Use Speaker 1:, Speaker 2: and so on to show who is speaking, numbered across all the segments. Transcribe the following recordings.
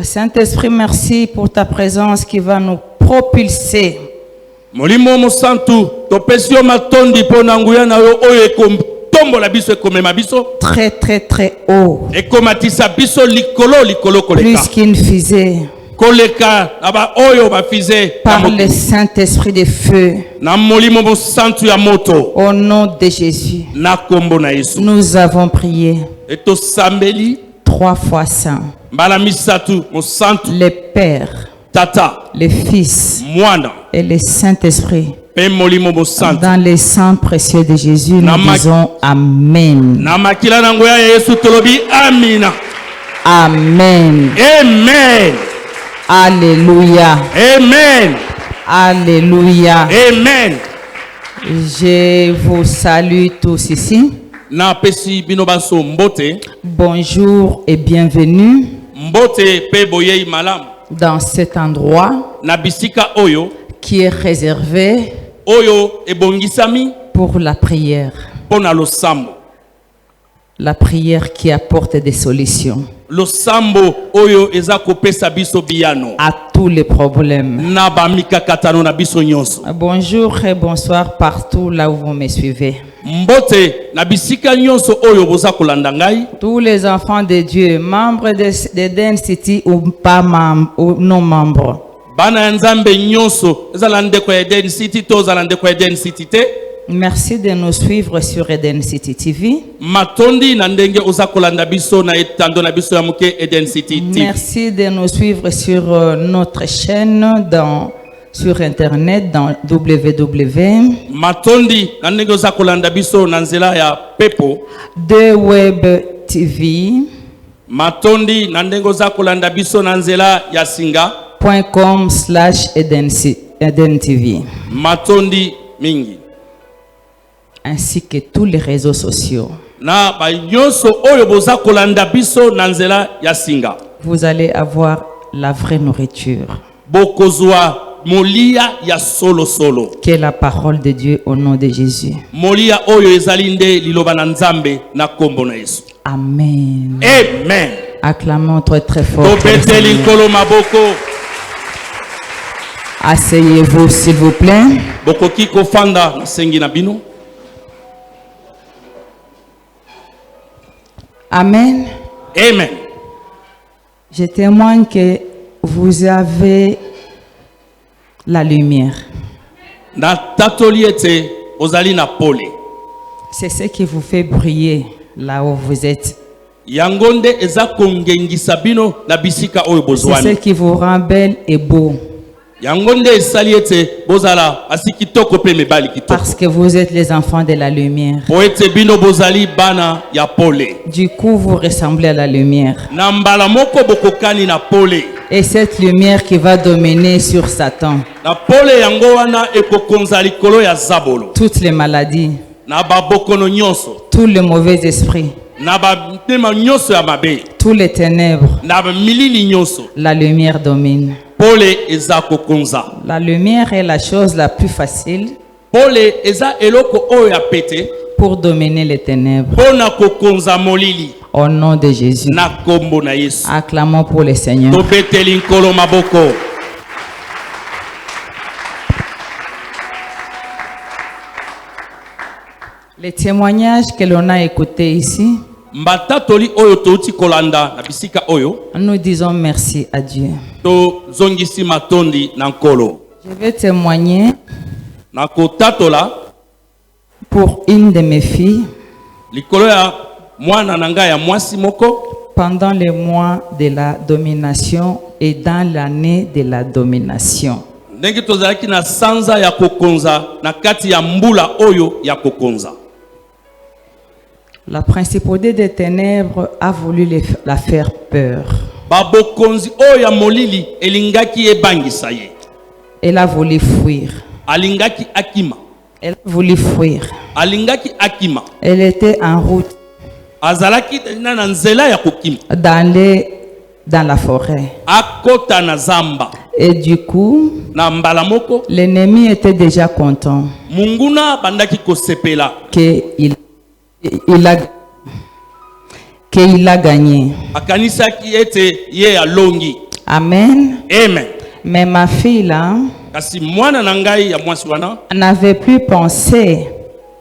Speaker 1: Saint-Esprit, merci pour ta présence qui va nous propulser. Très très très haut. Plus qu'une fusée. Par le Saint-Esprit de feu. Au nom de Jésus. Nous avons prié. 3 fois saint. Le Père, le Fils et le Saint-Esprit. Dans les sangs précieux de Jésus, nous disons Amen. Amen.
Speaker 2: Amen.
Speaker 1: Alléluia.
Speaker 2: Amen.
Speaker 1: Alléluia.
Speaker 2: Amen.
Speaker 1: Je vous salue tous ici. Bonjour et bienvenue dans cet endroit qui est réservé pour la prière. La prière qui apporte des solutions à tous les problèmes. Bonjour et bonsoir partout là où vous me suivez. Tous les enfants de Dieu, membres de Eden City ou pas membres ou non membres. Merci de nous suivre sur Eden City TV. Merci de nous suivre sur notre chaîne sur internet dans www.web TV .com/Eden TV ainsi que tous les réseaux sociaux. Vous allez avoir la vraie nourriture qui est la parole de Dieu au nom de Jésus. Amen.
Speaker 2: Amen.
Speaker 1: Acclamons très fort. Asseyez-vous s'il vous plaît. Amen.
Speaker 2: Amen.
Speaker 1: Je témoigne que vous avez la lumière. C'est ce qui vous fait briller là où vous êtes. C'est ce qui vous rend belle et beau. Parce que vous êtes les enfants de la lumière. Du coup, vous ressemblez à la lumière. Et cette lumière qui va dominer sur Satan. Toutes les maladies. Tous les mauvais esprits. Tous les ténèbres. La lumière domine. La lumière est la chose la plus facile pour dominer les ténèbres. Au nom de Jésus. Acclamons pour le Seigneur. Les témoignages que l'on a écoutés ici, nous disons merci à Dieu. Je vais témoigner pour une de mes filles pendant les mois de la domination et dans l'année de la domination. La principauté des ténèbres a voulu la faire peur. Elle a voulu fuir. Elle a voulu fuir. Elle était en route dans la forêt. Et du coup, l'ennemi était déjà content qu'il a. qu'il a gagné.
Speaker 2: Akanisaki ete ye alongi.
Speaker 1: Amen.
Speaker 2: Amen.
Speaker 1: Mais ma fille là
Speaker 2: Kasi mwana na ngai ya mwasi wana
Speaker 1: n'avait plus pensé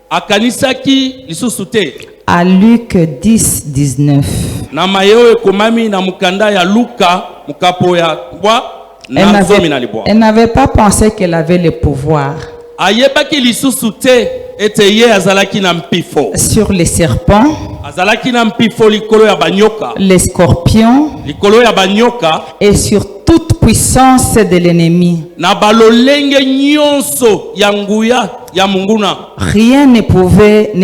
Speaker 2: akanisaki lisusu te
Speaker 1: à Luc 10, 19.
Speaker 2: na mayo ekomami na mukanda ya Luka mukapo ya bwa na zomi na libwa.
Speaker 1: Elle n'avait pas pensé qu'elle avait le pouvoir
Speaker 2: Ayebaki lisusu te ete ye azalaki na mpifo
Speaker 1: sur les serpents,
Speaker 2: azalaki na mpifo likolo ya banyoka
Speaker 1: les scorpions
Speaker 2: likolo ya banyoka
Speaker 1: et sur toute puissance de l'ennemi.
Speaker 2: na balolenge nyonso ya nguya ya munguna.
Speaker 1: Rien ne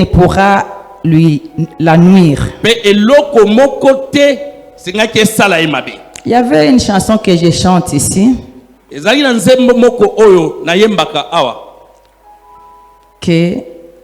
Speaker 1: pourra lui la nuire.
Speaker 2: Pe eloko moko te singaki esala ye mabe.
Speaker 1: Il y avait une chanson que je chante ici
Speaker 2: Ezali na nzembo moko oyo na yembaka awa
Speaker 1: que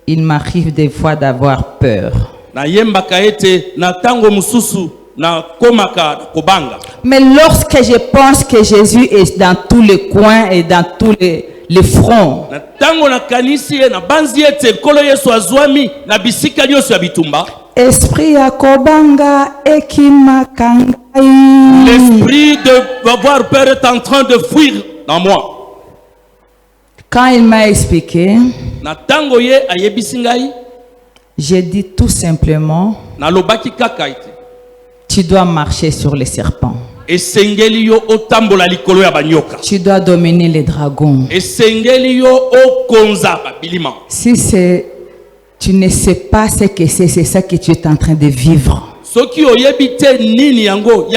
Speaker 1: il m'arrive des fois d'avoir peur.
Speaker 2: na yembaka ete na tango mususu na komaka kobanga.
Speaker 1: Mais lorsque je pense que Jésus est dans tous les coins et dans tous les fronts,
Speaker 2: Na tango na kanisi na banzi ete kolo Yesu azwami na bisika nyonso ya bitumba,
Speaker 1: Esprit ya kobanga ekimakangai.
Speaker 2: l'esprit de avoir peur est en train de fuir dans moi.
Speaker 1: Quand il m'a expliqué,
Speaker 2: Na tango ye ayebisi ngai
Speaker 1: j'ai dit tout simplement,
Speaker 2: na lobaki kaka ete
Speaker 1: tu dois marcher sur les serpents.
Speaker 2: esengeli yo otambola likolo ya banyoka.
Speaker 1: Tu dois dominer les dragons.
Speaker 2: Esengeli yo okonza babilima.
Speaker 1: Si tu ne sais pas ce que c'est ça que tu es en train de vivre.
Speaker 2: Soki oyebi te nini yango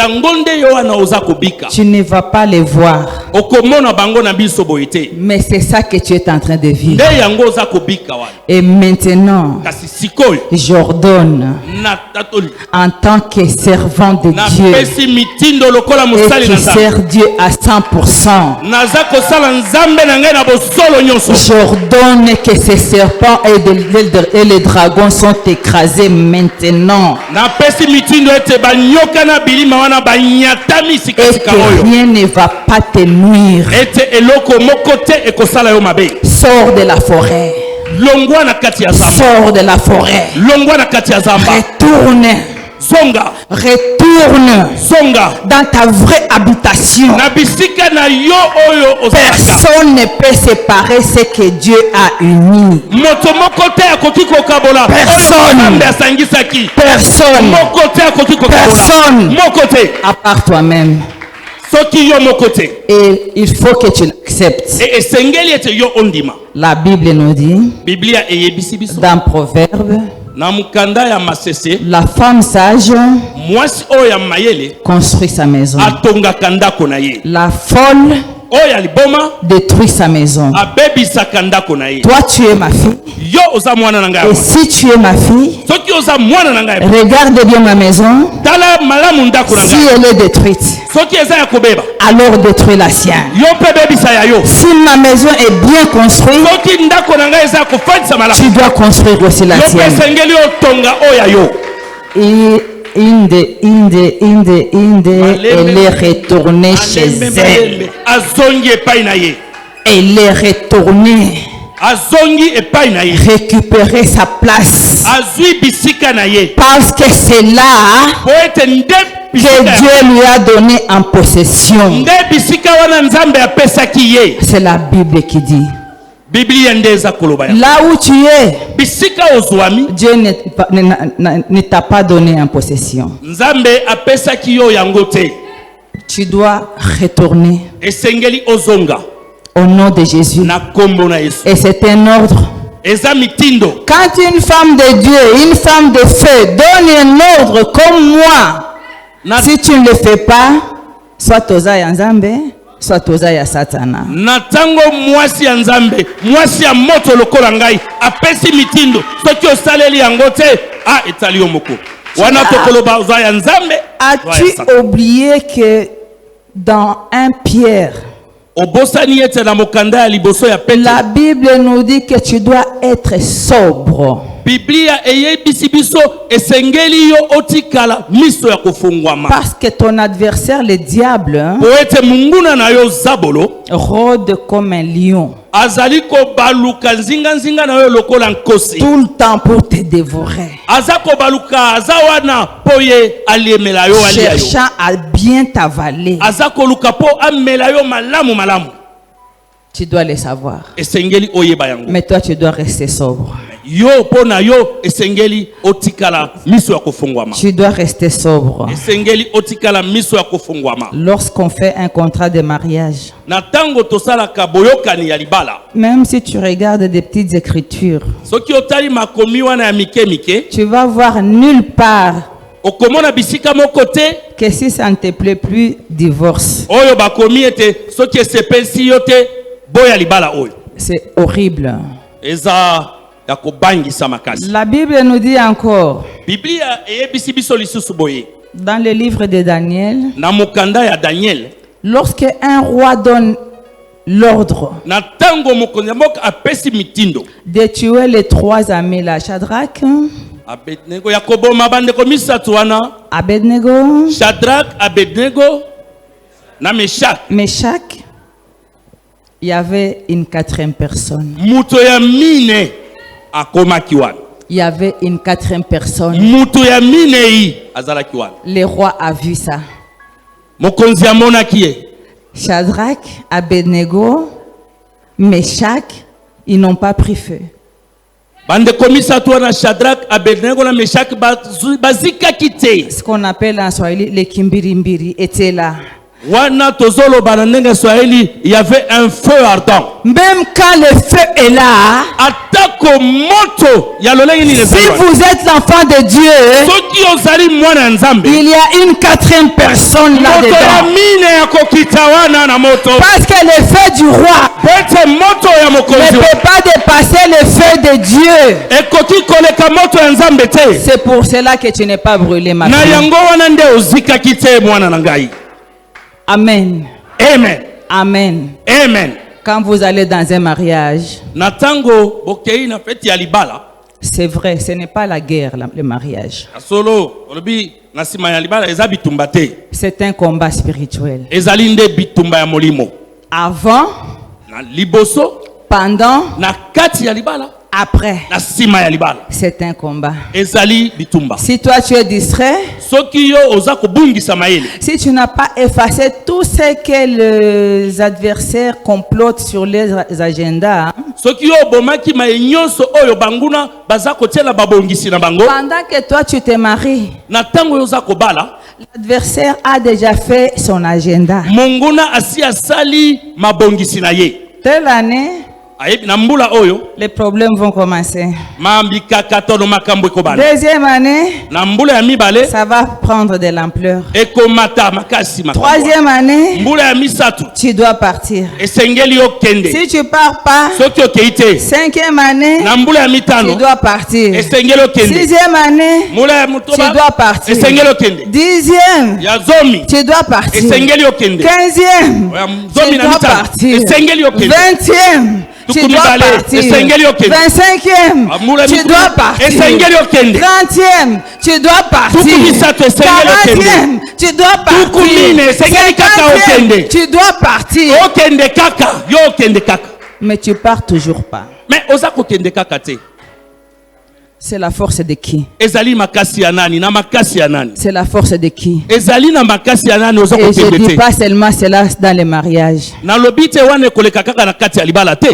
Speaker 2: nde yo wana oza kobika.
Speaker 1: Tu ne vas pas les voir.
Speaker 2: Okomona bango na biso boye te.
Speaker 1: Mais c'est ça que tu es en train de vivre.
Speaker 2: Nde yango oza kobika wana.
Speaker 1: Et maintenant,
Speaker 2: Kasi sikoyo
Speaker 1: j'ordonne
Speaker 2: na tatoli
Speaker 1: en tant que servant de
Speaker 2: na
Speaker 1: Dieu
Speaker 2: pesi mitindo lokola
Speaker 1: et
Speaker 2: mosali
Speaker 1: qui
Speaker 2: na Nzambe.
Speaker 1: sert Dieu à 100%.
Speaker 2: Naza kosala Nzambe na ngai na bosolo nyonso.
Speaker 1: J'ordonne que ces serpents et les dragons sont écrasés maintenant.
Speaker 2: Na pesi mitindo ete banyoka na bilima wana banyatami
Speaker 1: Et
Speaker 2: sikasika
Speaker 1: que
Speaker 2: oyo.
Speaker 1: rien ne va pas te nuire.
Speaker 2: Ete eloko moko te ekosala yo mabe.
Speaker 1: Sors de la forêt.
Speaker 2: Longwa na kati ya zamba.
Speaker 1: Sors de la forêt.
Speaker 2: Longwa na kati ya zamba.
Speaker 1: Retourne.
Speaker 2: Zonga.
Speaker 1: Retourne
Speaker 2: Zonga.
Speaker 1: dans ta vraie habitation.
Speaker 2: Na bisika na yo oyo ozalaka.
Speaker 1: Personne ne peut séparer ce que Dieu a uni.
Speaker 2: Moto moko te akoki kokabola.
Speaker 1: Personne.
Speaker 2: Nzambe asangisaki.
Speaker 1: Personne.
Speaker 2: Moko te akoki kokabola.
Speaker 1: Personne.
Speaker 2: Moko te.
Speaker 1: À part toi-même.
Speaker 2: Soki yo moko te.
Speaker 1: Et il faut que tu l'acceptes.
Speaker 2: E esengeli ete yo ondima.
Speaker 1: La Bible nous dit,
Speaker 2: Biblia eyebisi biso.
Speaker 1: dans Proverbe,
Speaker 2: Na mukanda ya masese.
Speaker 1: la femme sage
Speaker 2: Mwasi oyo ya mayele.
Speaker 1: construit sa maison.
Speaker 2: Atongaka ndako na ye.
Speaker 1: La folle
Speaker 2: Oyo ya liboma.
Speaker 1: détruit sa maison.
Speaker 2: Abebisaka ndako na ye.
Speaker 1: Toi, tu es ma fille.
Speaker 2: Yo oza mwana na ngai.
Speaker 1: Et si tu es ma fille,
Speaker 2: Soki oza mwana na ngai.
Speaker 1: regarde bien ma maison.
Speaker 2: Tala malamu ndako na
Speaker 1: Si
Speaker 2: ngai.
Speaker 1: elle est détruite,
Speaker 2: Soki eza ya kobeba.
Speaker 1: alors détruis la sienne.
Speaker 2: Yo pe bebisa ya yo.
Speaker 1: Si ma maison est bien construite,
Speaker 2: Soki ndako na ngai eza ya kofandisa malamu.
Speaker 1: tu dois construire aussi la
Speaker 2: Yo pe
Speaker 1: tienne.
Speaker 2: esengeli otonga oyo ya yo.
Speaker 1: Et elle est retournée chez elle.
Speaker 2: Azongi epai na ye.
Speaker 1: Elle est retournée
Speaker 2: Azongi epai na ye.
Speaker 1: récupérer sa place.
Speaker 2: Azwi bisika na ye.
Speaker 1: Parce que c'est là
Speaker 2: Po ete nde
Speaker 1: que
Speaker 2: bisika.
Speaker 1: Dieu lui a donné en possession.
Speaker 2: Nde bisika wana Nzambe apesaki ye.
Speaker 1: C'est la Bible qui dit.
Speaker 2: Biblia nde eza koloba ya.
Speaker 1: Là où tu es,
Speaker 2: Bisika ozwami.
Speaker 1: Dieu ne t'a pas donné en possession.
Speaker 2: Nzambe apesaki yo yango te.
Speaker 1: Tu dois retourner
Speaker 2: Esengeli ozonga.
Speaker 1: au nom de Jésus.
Speaker 2: Na kombo na Yesu.
Speaker 1: Et c'est un ordre.
Speaker 2: Eza mitindo.
Speaker 1: Quand une femme de Dieu, une femme de feu donne un ordre comme moi, si tu ne le fais pas, soit toza ya Nzambe, soit toza ya Satana.
Speaker 2: Na tango mwasi ya Nzambe, mwasi ya moto lokola ngai, apesi mitindo. Soki osaleli yango te, etali yo moko. Wana tokoloba oza ya Nzambe.
Speaker 1: As-tu oublié que dans 1 Pierre,
Speaker 2: Obosani ete na mokanda ya liboso ya Petro.
Speaker 1: la Bible nous dit que tu dois être sobre.
Speaker 2: Biblia eyebisi biso esengeli yo otikala miso ya kofungwama.
Speaker 1: Parce que ton adversaire, le diable,
Speaker 2: Po ete munguna na yo zabolo.
Speaker 1: rôde comme un lion.
Speaker 2: Azaliko baluka nzinga nzinga na yo lokola nkosi.
Speaker 1: Tout le temps pour te dévorer.
Speaker 2: Azako baluka azawana poye aliemela yo alia yo.
Speaker 1: Cherchant à bien t'avaler.
Speaker 2: Azako luka po amela yo malamu malamu.
Speaker 1: Tu dois le savoir.
Speaker 2: Esengeli oyeba yango.
Speaker 1: Mais toi, tu dois rester sobre.
Speaker 2: Yo pona yo esengeli otikala miso ya kofungwama.
Speaker 1: Tu dois rester sobre.
Speaker 2: Esengeli otikala miso ya kofungwama.
Speaker 1: Lorsqu'on fait un contrat de mariage,
Speaker 2: Na tango tosala kaboyokani ya libala.
Speaker 1: même si tu regardes des petites écritures,
Speaker 2: Soki otali makomi wana ya mike mike,
Speaker 1: tu vas voir nulle part
Speaker 2: okomona bisika moko te
Speaker 1: que si ça ne te plaît plus, divorce.
Speaker 2: oyo bakomi ete soki esepelisi yo te boya libala oyo.
Speaker 1: C'est horrible.
Speaker 2: Eza ya kobangisa makasi.
Speaker 1: La Bible nous dit encore,
Speaker 2: Biblia eyebisi biso lisusu boye.
Speaker 1: dans le livre de Daniel,
Speaker 2: Na mokanda ya Daniel,
Speaker 1: lorsque un roi donne l'ordre
Speaker 2: na tango mokonzi ya mboka apesi mitindo
Speaker 1: de tuer les 3 amis, là, Shadrach,
Speaker 2: Abednego ya koboma bandeko misatu wana,
Speaker 1: Abednego,
Speaker 2: Shadrach, Abednego na Meshach.
Speaker 1: Meshach, il y avait une 4e personne.
Speaker 2: Muto ya mine akomaki wana.
Speaker 1: Il y avait une 4e personne.
Speaker 2: Muto ya mine yi azalaki wana.
Speaker 1: Le roi a vu ça.
Speaker 2: Mokonzi amonaki ye.
Speaker 1: Shadrach, Abednego, Meshach, ils n'ont pas pris feu.
Speaker 2: Bandeko misatu wana, Shadrach, Abednego na Meshach bazikaki te.
Speaker 1: Ce qu'on appelle en Swahili les kimbirimbiri étaient là.
Speaker 2: Wana tozolo bananenge Swahili, il y avait un feu ardent.
Speaker 1: Même quand le feu est là,
Speaker 2: Atako moto ya lolenge ni
Speaker 1: si
Speaker 2: lezalo.
Speaker 1: vous êtes l'enfant de Dieu,
Speaker 2: Soki ozali mwana nzambe,
Speaker 1: il y a une 4e personne
Speaker 2: moto ya
Speaker 1: là-dedans.
Speaker 2: mine ya kokita wana na moto.
Speaker 1: Parce que le feu du roi
Speaker 2: Pete moto ya
Speaker 1: ne
Speaker 2: mokonzi
Speaker 1: peut pas dépasser le feu de Dieu.
Speaker 2: ekoki koleka moto ya nzambe te.
Speaker 1: C'est pour cela que tu n'es pas brûlé, ma
Speaker 2: Na
Speaker 1: fille.
Speaker 2: yango wana nde ozikaki te mwana na ngai.
Speaker 1: Amen.
Speaker 2: Amen.
Speaker 1: Amen.
Speaker 2: Amen.
Speaker 1: Quand vous allez dans un mariage,
Speaker 2: Na tango bokei na feti ya libala,
Speaker 1: c'est vrai, ce n'est pas la guerre, le mariage.
Speaker 2: solo olobi na sima ya libala eza bitumba te.
Speaker 1: C'est un combat spirituel.
Speaker 2: Ezali nde bitumba ya molimo.
Speaker 1: Avant,
Speaker 2: Na liboso,
Speaker 1: pendant,
Speaker 2: na kati ya libala,
Speaker 1: après,
Speaker 2: na sima ya libala.
Speaker 1: c'est un combat.
Speaker 2: Ezali bitumba.
Speaker 1: Si toi tu es distrait,
Speaker 2: Soki yo oza kobungisa mayele,
Speaker 1: si tu n'as pas effacé tout ce que les adversaires complotent sur les agendas,
Speaker 2: soki yo bomaki maye nyonso oyo banguna baza kotiela babongisi na bango,
Speaker 1: pendant que toi tu te maries,
Speaker 2: na tango yo oza kobala,
Speaker 1: l'adversaire a déjà fait son agenda.
Speaker 2: monguna asi asali mabongisi na ye.
Speaker 1: Telle année,
Speaker 2: Ayebi na mbula oyo,
Speaker 1: les problèmes vont commencer.
Speaker 2: mambika katono makambo ekobana.
Speaker 1: Deuxième année,
Speaker 2: Na mbula ya mibale,
Speaker 1: ça va prendre de l'ampleur.
Speaker 2: ekomata makasi makambo.
Speaker 1: Troisième année,
Speaker 2: Mbula ya misatu,
Speaker 1: tu dois partir.
Speaker 2: esengeli yo kende.
Speaker 1: Si tu pars pas,
Speaker 2: Soki okei te,
Speaker 1: 5e année,
Speaker 2: na mbula ya
Speaker 1: tu
Speaker 2: mitano,
Speaker 1: dois partir.
Speaker 2: esengeli yo kende.
Speaker 1: 6e année,
Speaker 2: Mbula ya
Speaker 1: tu
Speaker 2: motoba,
Speaker 1: dois partir.
Speaker 2: esengeli yo kende.
Speaker 1: 10e,
Speaker 2: Ya zomi,
Speaker 1: tu dois partir.
Speaker 2: esengeli yo kende.
Speaker 1: 15e,
Speaker 2: Ya
Speaker 1: tu
Speaker 2: zomi na
Speaker 1: dois
Speaker 2: mitano,
Speaker 1: partir.
Speaker 2: esengeli yo kende.
Speaker 1: 20e, tu
Speaker 2: Tukumi
Speaker 1: dois
Speaker 2: bale,
Speaker 1: partir.
Speaker 2: esengeli yo kende.
Speaker 1: 25e,
Speaker 2: Amula
Speaker 1: tu
Speaker 2: mikulu,
Speaker 1: dois partir.
Speaker 2: esengeli yo kende.
Speaker 1: 30e, tu dois partir.
Speaker 2: Tukumi sato, esengeli yo kende.
Speaker 1: 40e, tu dois partir.
Speaker 2: Tukumine, esengeli kaka
Speaker 1: 50e,
Speaker 2: okende.
Speaker 1: tu dois partir.
Speaker 2: Okende kaka, yo okende kaka.
Speaker 1: Mais tu pars toujours pas.
Speaker 2: Mais oza kokende kaka te.
Speaker 1: C'est la force de qui?
Speaker 2: Ezali makasi ya nani, na makasi ya nani.
Speaker 1: C'est la force de qui?
Speaker 2: Ezali na makasi ya nani oza
Speaker 1: Et je
Speaker 2: kokende
Speaker 1: dis
Speaker 2: te.
Speaker 1: pas seulement cela dans les mariages.
Speaker 2: Na lobi te wana ekoleka kaka na kati ya libala te.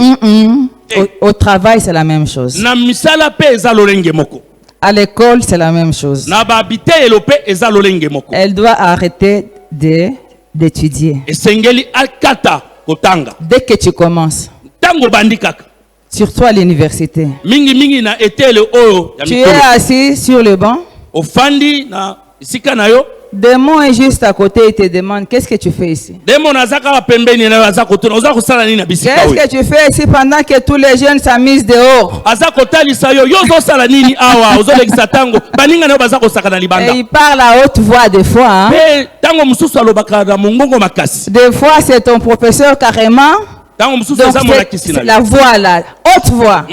Speaker 1: Au travail, c'est la même chose.
Speaker 2: Na misala pe eza lolenge moko.
Speaker 1: À l'école, c'est la même chose.
Speaker 2: Na babite elope eza lolenge moko.
Speaker 1: Elle doit arrêter d'étudier.
Speaker 2: Esengeli akata kotanga.
Speaker 1: Dès que tu commences,
Speaker 2: Tango bandi kaka.
Speaker 1: surtout à l'université,
Speaker 2: Mingi mingi na etele oyo ya
Speaker 1: tu es
Speaker 2: mikolo.
Speaker 1: assis sur le banc,
Speaker 2: Ofandi na isika na yo.
Speaker 1: Démon est juste à côté et te demande qu'est-ce que tu fais ici?
Speaker 2: Demo nazaka pembeni na yo aza kotuna. Oza kosala nini na bisika
Speaker 1: Qu'est-ce
Speaker 2: oyo?
Speaker 1: que tu fais ici pendant que tous les jeunes s'amusent dehors?
Speaker 2: Aza kotalisa yo yo ozosala nini awa ozolekisa tango baninga na yo baza kosaka na
Speaker 1: Et
Speaker 2: libanda.
Speaker 1: il parle à haute voix des fois. Hein?
Speaker 2: Pe tango mususu alobaka na mongongo makasi.
Speaker 1: Des fois, c'est ton professeur carrément.
Speaker 2: Tango mususu
Speaker 1: Donc,
Speaker 2: eza molakisi
Speaker 1: c'est
Speaker 2: na yo.
Speaker 1: la voix là, haute voix.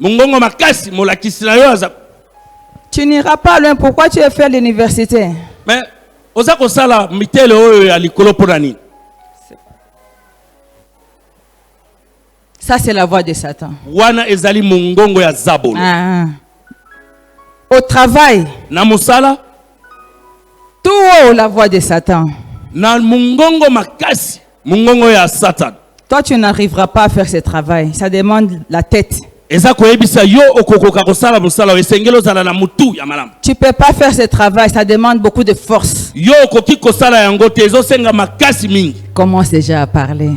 Speaker 2: Mongongo makasi molakisi na yo aza.
Speaker 1: Tu n'iras pas loin. Pourquoi tu es fait à l'université?
Speaker 2: Mais oza kosala mitele oyo ya likolo pona nini?
Speaker 1: Ça, c'est la voix de Satan.
Speaker 2: wana ezali mongongo ya zabolo.
Speaker 1: Ah. Au travail,
Speaker 2: Na musala
Speaker 1: tout haut, la voix de Satan.
Speaker 2: na mongongo makasi mongongo ya Satan.
Speaker 1: Toi, tu n'arriveras pas à faire ce travail. Ça demande la tête.
Speaker 2: Eza koyebisa yo okokoka kosala musala esengelo zala na mutu ya malamu.
Speaker 1: Tu ne peux pas faire ce travail. Ça demande beaucoup de force.
Speaker 2: Yo okoki kosala yango te ezosenga makasi mingi.
Speaker 1: Commence déjà à parler.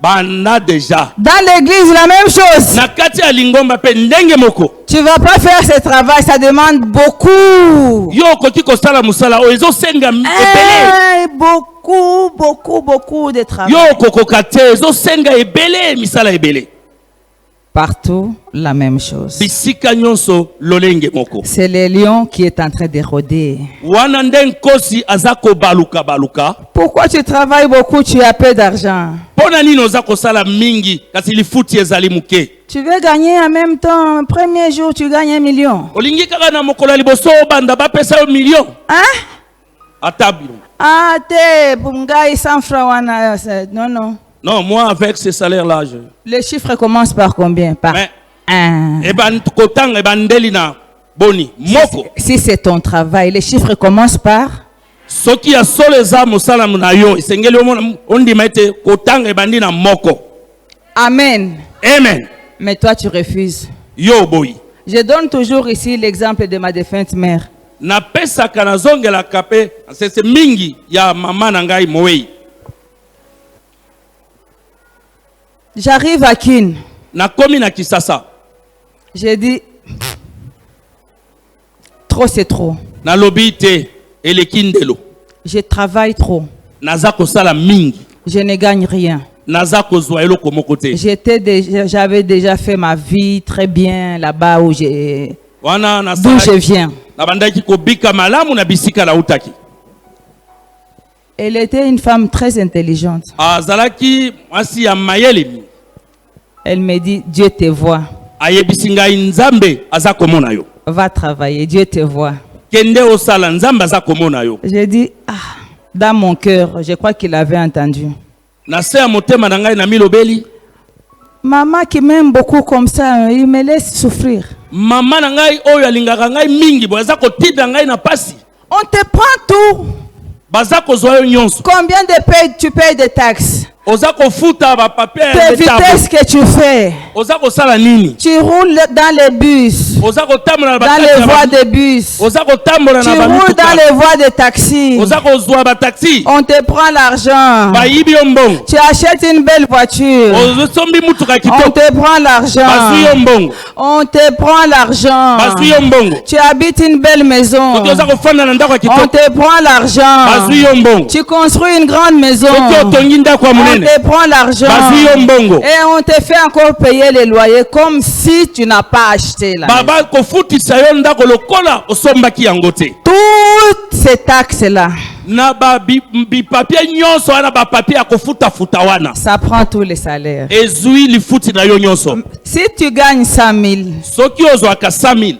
Speaker 2: Bana déjà.
Speaker 1: Dans l'église, la même chose.
Speaker 2: Na kati ya lingomba pe ndenge moko.
Speaker 1: Tu ne vas pas faire ce travail. Ça demande beaucoup.
Speaker 2: Yo okoki kosala musala o ezosenga ebele.
Speaker 1: Beaucoup de travail.
Speaker 2: Yo okokoka te ezosenga ebele misala ebele.
Speaker 1: Partout, la même chose.
Speaker 2: Bisika nyonso lolenge moko.
Speaker 1: C'est le lion qui est en train de rôder.
Speaker 2: Wana nde nkosi azako baluka baluka.
Speaker 1: Pourquoi tu travailles beaucoup, tu as peu d'argent?
Speaker 2: Pona nini oza kosala mingi kasi lifuti ezali muke.
Speaker 1: Tu veux gagner en même temps. Premier jour, tu gagnes 1 million.
Speaker 2: Olingi kaka na mokolo liboso banda bapesa yo million.
Speaker 1: Hein?
Speaker 2: Atabilo.
Speaker 1: Ah, t'es bungai 100 francs. Non, non.
Speaker 2: Non, moi avec ce salaire là je.
Speaker 1: Les chiffres commencent par combien? Par
Speaker 2: Mais
Speaker 1: 1.
Speaker 2: eban kotanga eban delina boni moko.
Speaker 1: Si c'est ton travail, les chiffres commencent par
Speaker 2: Soki ya soleza musala na yo isengeli ondima ete kotanga ebandi na moko.
Speaker 1: Amen.
Speaker 2: Amen.
Speaker 1: Mais toi, tu refuses.
Speaker 2: Yo boy.
Speaker 1: Je donne toujours ici l'exemple de ma défunte mère.
Speaker 2: Na pesa kana zongela kape c'est mingi ya mama na ngai moei.
Speaker 1: J'arrive à Kin.
Speaker 2: Na komi na Kisasa.
Speaker 1: J'ai dit, trop c'est trop.
Speaker 2: Na lobite elekindelo.
Speaker 1: Je travaille trop.
Speaker 2: Naza kosala mingi.
Speaker 1: Je ne gagne rien.
Speaker 2: Naza kozwa eloko moko te.
Speaker 1: J'avais déjà fait ma vie très bien là-bas où
Speaker 2: Wana na
Speaker 1: d'où je viens.
Speaker 2: Na bandaki kobika malamu na bisika la utaki.
Speaker 1: Elle était une femme très intelligente.
Speaker 2: Azalaki mwasi ya mayele.
Speaker 1: Elle me dit, Dieu te voit.
Speaker 2: Ayebisi ngai nzambe aza komona yo.
Speaker 1: Va travailler, Dieu te voit.
Speaker 2: Kende osala nzambe aza komona yo.
Speaker 1: J'ai dit, ah, dans mon cœur, je crois qu'il avait entendu.
Speaker 2: Na se ya motema na ngai na milobeli.
Speaker 1: Maman qui m'aime beaucoup comme ça, il me laisse souffrir.
Speaker 2: Maman na ngai oyo alingaka ngai mingi bo aza kotinda ngai na pasi.
Speaker 1: On te prend tout.
Speaker 2: Baza kozwa yo nyonso.
Speaker 1: Combien tu payes de taxes?
Speaker 2: Oza kofuta ba papier
Speaker 1: Tes vitesses que tu fais.
Speaker 2: Oza kosala nini?
Speaker 1: Tu roules dans les bus.
Speaker 2: Oza kotambola
Speaker 1: Dans les voies de bus.
Speaker 2: Oza kotambola
Speaker 1: Tu
Speaker 2: na ba
Speaker 1: roules
Speaker 2: mituka.
Speaker 1: dans les voies de taxi.
Speaker 2: Oza kozwa ba taxi.
Speaker 1: On te prend l'argent.
Speaker 2: Ba yibi yo mbongo.
Speaker 1: Tu achètes une belle voiture.
Speaker 2: Ozo sombi mutuka
Speaker 1: On
Speaker 2: kitoko.
Speaker 1: te prend
Speaker 2: Bazwi
Speaker 1: l'argent.
Speaker 2: yo mbongo.
Speaker 1: On te prend l'argent.
Speaker 2: Bazwi yo mbongo.
Speaker 1: Tu habites une belle maison.
Speaker 2: Soki oza kofanda na ndako ya
Speaker 1: On
Speaker 2: kitoko.
Speaker 1: te prend l'argent.
Speaker 2: Bazwi yo mbongo.
Speaker 1: Tu construis une grande maison.
Speaker 2: Soki otongi ndako ya
Speaker 1: On
Speaker 2: monene.
Speaker 1: te prend l'argent.
Speaker 2: Bazwi yo mbongo.
Speaker 1: Et on te fait encore payer les loyers comme si tu n'as pas acheté la maison.
Speaker 2: Baba kofutisa yo ndako lokola osombaki yango te.
Speaker 1: Toutes ces taxes-là,
Speaker 2: Na ba bi papier nyonso wana ba papier ya kofuta futa wana.
Speaker 1: ça prend tous les salaires.
Speaker 2: Ezui lifuti na yo nyonso.
Speaker 1: Si tu gagnes 100 000,
Speaker 2: Soki ozwaka 100,000.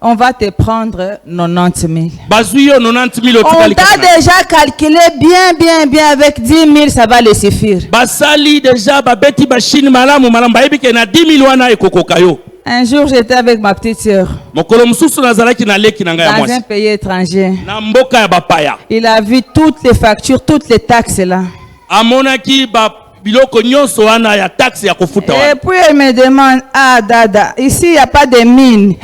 Speaker 1: on va te prendre 90 000.
Speaker 2: Bazwi yo 90,000
Speaker 1: On
Speaker 2: otikali
Speaker 1: t'a
Speaker 2: kaka.
Speaker 1: déjà calculé bien avec 10 000, ça va le suffire.
Speaker 2: Basali deja babeti bashini malamu bayebi ke na 10,000 wana ekokoka yo.
Speaker 1: Un jour, j'étais avec ma petite sœur
Speaker 2: Mokolo mususu nazalaki na leki na ngai ya
Speaker 1: dans un
Speaker 2: mwasi.
Speaker 1: pays étranger.
Speaker 2: Na mboka ya bapaya.
Speaker 1: Il a vu toutes les factures, toutes les taxes là.
Speaker 2: Amonaki ba biloko nyonso wana ya taxe ya kofuta
Speaker 1: Et
Speaker 2: wana.
Speaker 1: puis elle me demande, ah Dada, ici il n'y a pas de mine.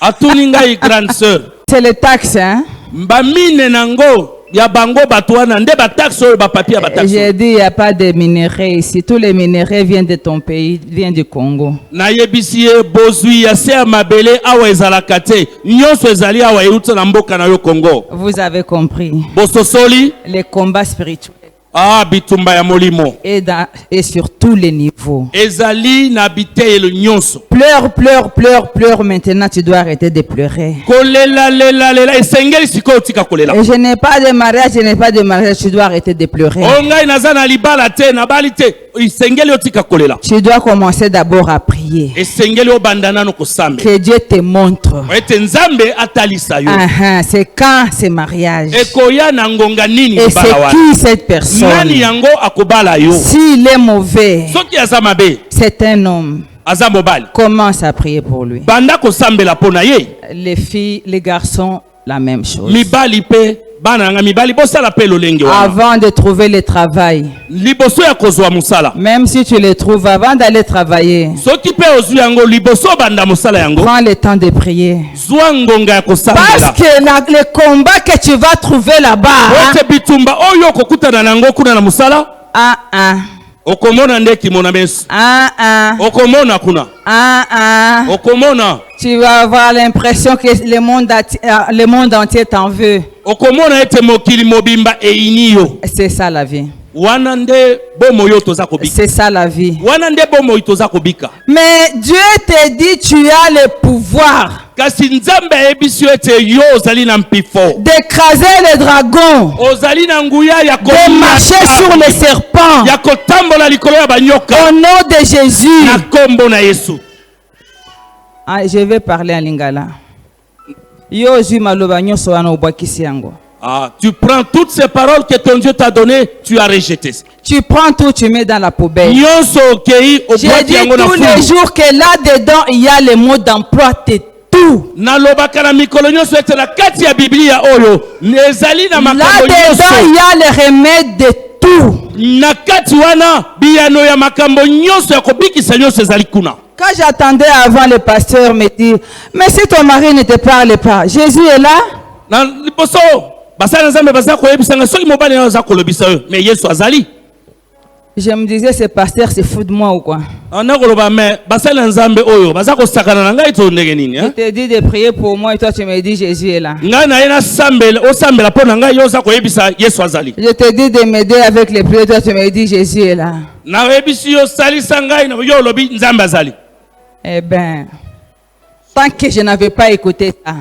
Speaker 2: Atuni ngai grande sœur.
Speaker 1: C'est les taxes, hein?
Speaker 2: Ba mine nango ya bango batu wana nde ba taxe oyo ba papier ba taxe.
Speaker 1: J'ai dit, il n'y a pas de minerais ici. Tous les minerais viennent de ton pays, viennent du Congo.
Speaker 2: Na yebisi ye bozwi ya se ya mabele awa ezalaka te. Nyonso ezali awa euta na mboka na yo Congo.
Speaker 1: Vous avez compris.
Speaker 2: Bososoli
Speaker 1: Les combats spirituels.
Speaker 2: bitumba ya molimo.
Speaker 1: Et sur tous les niveaux.
Speaker 2: Ezali na biteyelo nyonso.
Speaker 1: Pleure maintenant, tu dois arrêter de pleurer.
Speaker 2: Kolela lela esengeli sikoyo tika kolela.
Speaker 1: Et je n'ai pas de mariage, tu dois arrêter de pleurer.
Speaker 2: Ongai naza na libala te na bali te. isengeli otika kolela.
Speaker 1: Tu dois commencer d'abord à prier.
Speaker 2: Esengeli obandana no kosambe.
Speaker 1: Que Dieu te montre.
Speaker 2: Ete nzambe atalisa yo.
Speaker 1: C'est quand ce mariage.
Speaker 2: Ekoya na ngonga nini
Speaker 1: Et c'est qui cette personne?
Speaker 2: Nani yango akobala yo.
Speaker 1: S'il est mauvais,
Speaker 2: Soki azamabe.
Speaker 1: c'est un homme.
Speaker 2: Azamobali.
Speaker 1: Commence à prier pour lui.
Speaker 2: Banda kosambela pona ye.
Speaker 1: Les filles, les garçons, la même chose.
Speaker 2: Mibali pe bana nga mibali bosala pe lolenge wana.
Speaker 1: Avant de trouver le travail.
Speaker 2: Liboso ya kozwa musala.
Speaker 1: Même si tu le trouves avant d'aller travailler.
Speaker 2: Soki pe ozwi yango liboso banda musala yango.
Speaker 1: Prends le temps de prier.
Speaker 2: Zwa ngonga ya kosambela.
Speaker 1: Parce que le combat que tu vas trouver là-bas.
Speaker 2: Ote bitumba oyo kokutana nango kuna na musala. Okomona ndeki mona mesu. Okomona kuna. Okomona.
Speaker 1: Tu vas avoir l'impression que le monde entier t'en veut.
Speaker 2: Okomona ete mokili mobimba einiyo.
Speaker 1: C'est ça la vie.
Speaker 2: Wanande bomo yo toza kobika.
Speaker 1: C'est ça la vie.
Speaker 2: Wanande bomo toza kobika.
Speaker 1: Mais Dieu te dit tu as le pouvoir.
Speaker 2: Kasi nzambe ebisio ete yo ozali na mpifo.
Speaker 1: D'écraser les dragons.
Speaker 2: Ozali na nguya ya ko.
Speaker 1: De marcher sur les serpents.
Speaker 2: Ya kotambola likolo ya banyoka.
Speaker 1: Au nom de Jésus.
Speaker 2: Na kombo na Yesu.
Speaker 1: Je vais parler en lingala. Yo zui maloba nyonso wana obwakisi yango.
Speaker 2: Tu prends toutes ces paroles que ton Dieu t'a données, tu as rejeté.
Speaker 1: Tu prends tout, tu mets dans la poubelle.
Speaker 2: J'ai
Speaker 1: dit tous les jours que là-dedans, il y a le mot d'emploi de tout. Là-dedans, il y a le remède de tout. Quand j'attendais avant, le pasteur me dit, mais si ton mari ne te parle pas, Jésus est là? Je me disais, ce pasteur se fout de moi ou quoi? Je te dis de prier pour moi et toi tu me dis Jésus est là. Je te dis de m'aider avec les prières, toi tu me dis Jésus est là. Eh bien, tant que je n'avais pas écouté ça.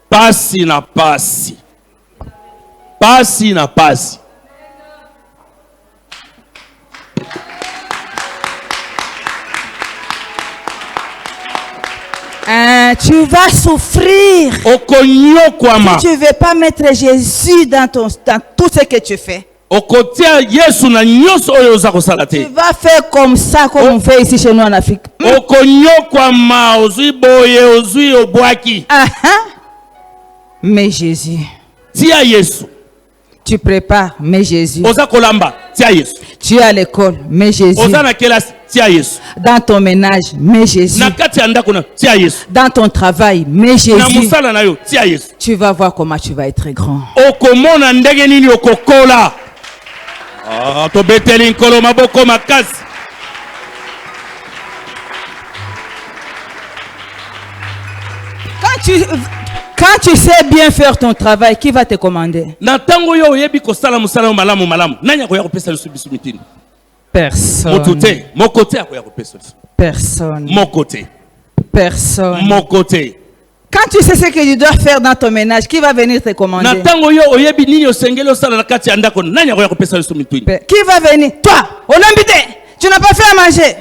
Speaker 2: Pasi na pasi. Pasi na pasi.
Speaker 1: Tu vas souffrir. Si tu ne veux pas mettre Jésus dans tout ce que tu fais. Tu vas faire comme ça, comme on fait ici chez nous en Afrique. Mais Jésus. Tu prépares, mais Jésus. Tu es à l'école, mais Jésus. Dans ton ménage, mais Jésus. Dans ton travail, mais Jésus. Tu vas voir comment tu vas être grand. Quand tu sais bien faire ton travail, qui va te commander? Personne. Personne. Personne. Quand tu sais ce que tu dois faire dans ton ménage, qui va venir te commander? Qui va venir? Toi, tu n'as pas fait à manger.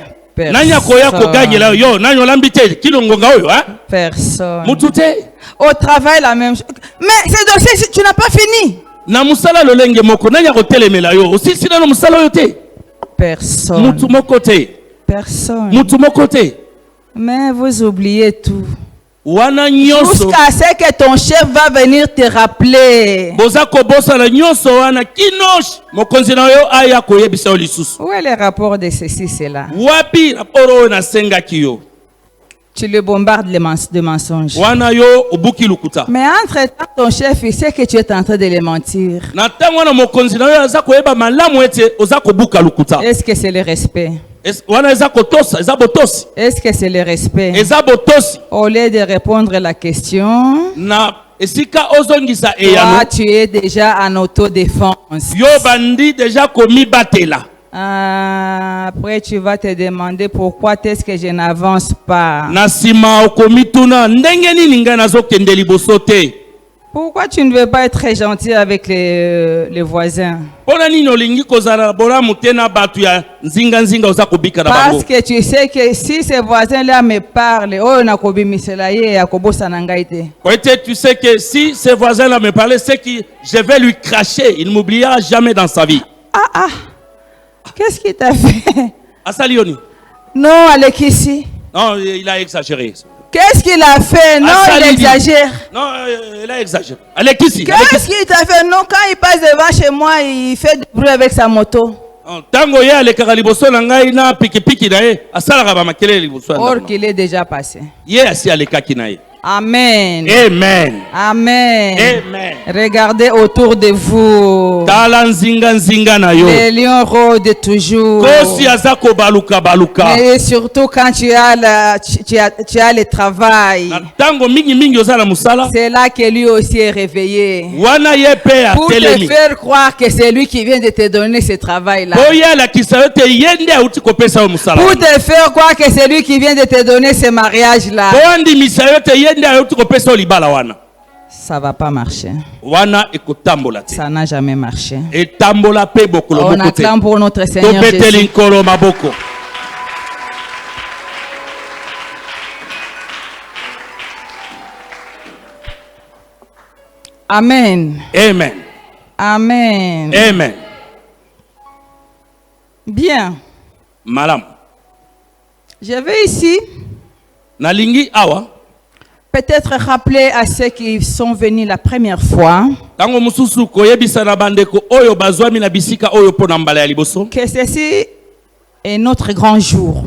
Speaker 1: Personne. Au travail, la même chose. Mais ce dossier, tu n'as pas fini. Personne. Personne. Mais vous oubliez tout. Jusqu'à ce que ton chef va venir te rappeler. Où est le rapport de ceci, cela? Tu le bombardes de mensonges. Mais entre-temps, ton chef, il sait que tu es en train de le mentir. Est-ce que c'est le respect? Est-ce que c'est le respect? Au lieu de répondre à la question, toi, tu es déjà en autodéfense. Après, tu vas te demander pourquoi est-ce que je n'avance pas. Pourquoi tu ne veux pas être très gentil avec les voisins? Parce que tu sais que si ces voisins-là me parlent,
Speaker 2: tu sais que si ces voisins-là me parlent, c'est que je vais lui cracher. Il ne m'oubliera jamais dans sa vie.
Speaker 1: Qu'est-ce qu'il t'a fait?
Speaker 2: Asalioni.
Speaker 1: Non, Alekisi.
Speaker 2: Non, il a exagéré.
Speaker 1: Qu'est-ce qu'il a fait? Non, il exagère.
Speaker 2: Non, il a exagéré. Alekisi.
Speaker 1: Qu'est-ce qu'il t'a fait? Non, quand il passe devant chez moi, il fait du bruit avec sa moto.
Speaker 2: Or
Speaker 1: qu'il est déjà passé.
Speaker 2: Amen.
Speaker 1: Amen. Amen.
Speaker 2: Amen.
Speaker 1: Regardez autour de vous. Les lions rôdent toujours. Mais surtout quand tu as le travail. C'est là que lui aussi est réveillé. Pour te faire croire que c'est lui qui vient de te donner ce travail-là. Pour te faire croire que c'est lui qui vient de te donner ce mariage-là. Ça va pas marcher. Ça n'a jamais marché. On acclame pour notre Seigneur Jésus. Amen.
Speaker 2: Amen.
Speaker 1: Amen.
Speaker 2: Amen.
Speaker 1: Bien.
Speaker 2: Madame.
Speaker 1: Je vais ici.
Speaker 2: Nalingi awa.
Speaker 1: Peut-être rappeler à ceux qui sont venus la première fois que ceci est notre grand jour.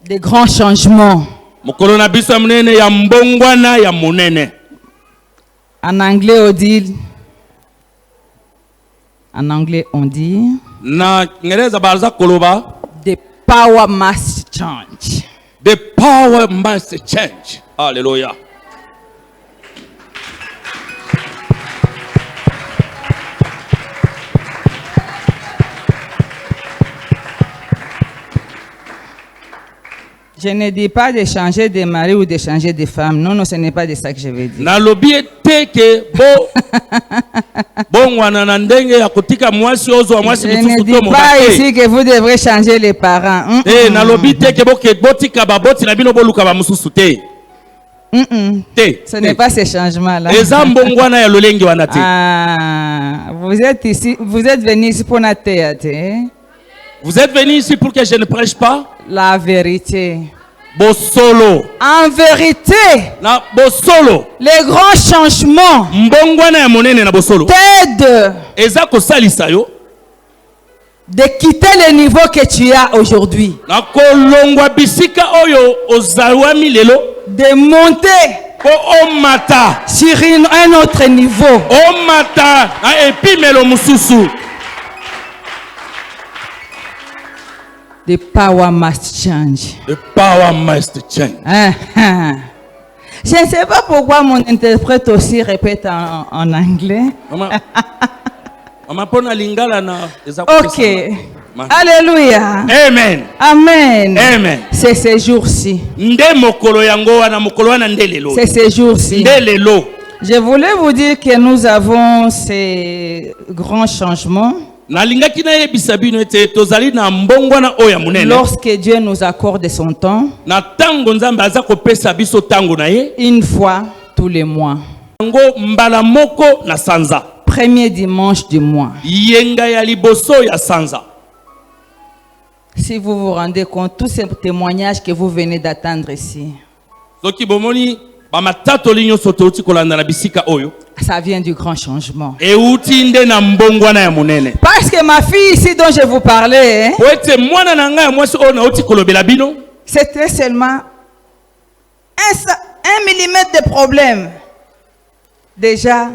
Speaker 1: Des grands changements. En anglais on dit the power must change.
Speaker 2: The power must change. Hallelujah.
Speaker 1: Je ne dis pas de changer de mari ou de changer de femme. Non, non, ce n'est pas de ça que je veux dire.
Speaker 2: Je
Speaker 1: ne dis pas ici que vous devrez changer les parents. Ce n'est pas ce changement-là. Vous êtes ici, vous êtes venu ici pour la théâtre.
Speaker 2: Vous êtes venu ici pour que je ne prêche pas
Speaker 1: la vérité.
Speaker 2: Bosolo.
Speaker 1: En vérité,
Speaker 2: na bosolo.
Speaker 1: Les grands changements t'aident de quitter le niveau que tu as aujourd'hui. De monter sur un autre niveau. The power must change.
Speaker 2: The power must change.
Speaker 1: Je ne sais pas pourquoi mon interprète aussi répète en anglais. Ok. Alléluia.
Speaker 2: Amen.
Speaker 1: Amen.
Speaker 2: Amen.
Speaker 1: C'est ces jours-ci. C'est ces jours-ci. Je voulais vous dire que nous avons ces grands changements. Lorsque Dieu nous accorde son temps, une fois tous les mois, premier dimanche du mois. Si vous vous rendez compte, tous ces témoignages que vous venez d'attendre ici, ça vient du grand changement. Parce que ma fille ici dont je vous parlais, c'était seulement 1 millimètre de problème. Déjà,